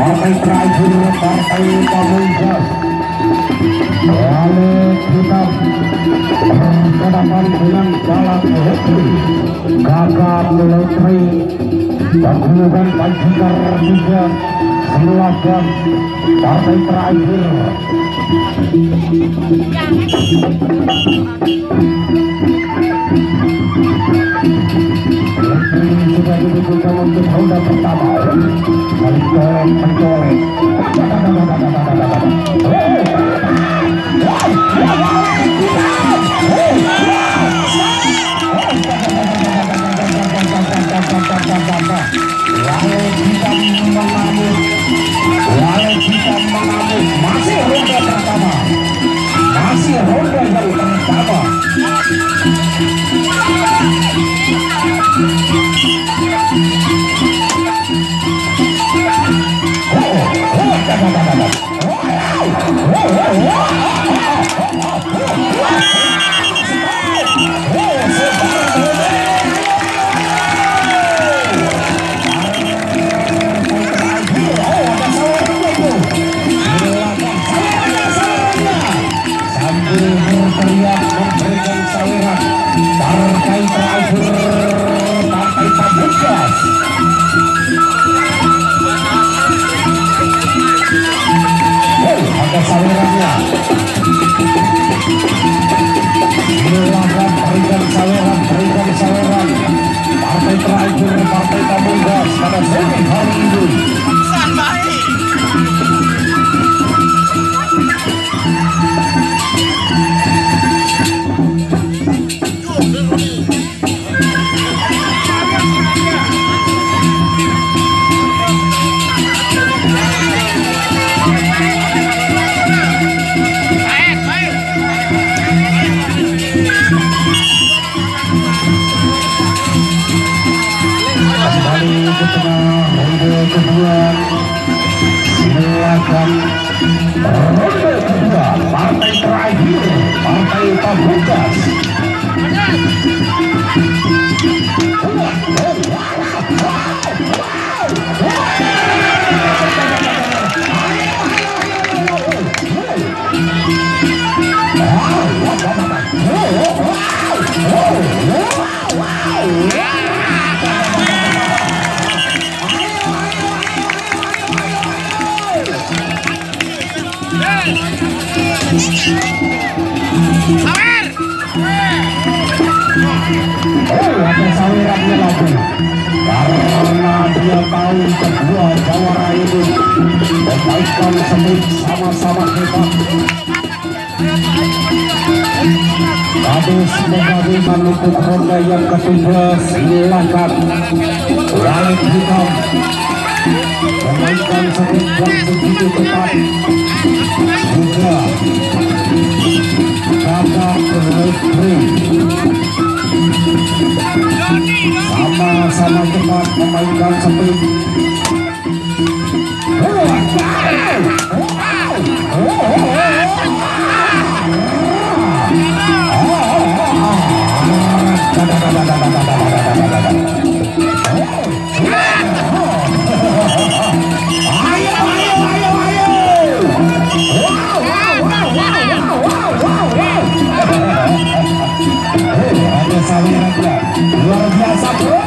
partai terakhir partai Pamungkas. Lalu kita berhadapan dengan Galak Hekri, Gagap Lotri, Paguyuban Panjikar juga. Silakan partai terakhir. Sudah dibutuhkan untuk ronde pertama. Saling dorong mencolek. Masih ronde pertama. Masih ronde yang pertama. Partai terakhir partai Pamungkas. Ada sawerannya. Silakan berikan saweran. Partai terakhir partai Pamungkas pada sore hari ini. Silakan ronde kedua partai terakhir partai Pamungkas. Ada sawerannya lagi karena dia tahu kedua jawara ini memainkan semut sama-sama hebat. Tapi sebagai menutup ronde yang ketiga, silakan Lalit Hitam memainkan semut yang begitu tepat. Juga Gagap Lotri sama-sama cepat memainkan speed. Luar biasa bro.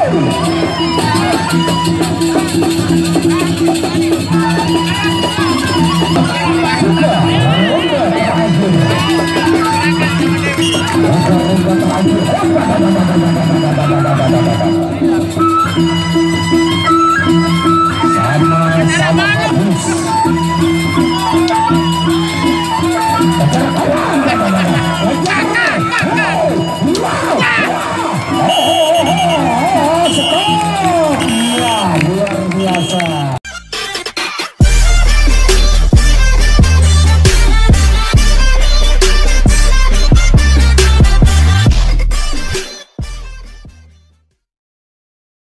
Ronde terakhir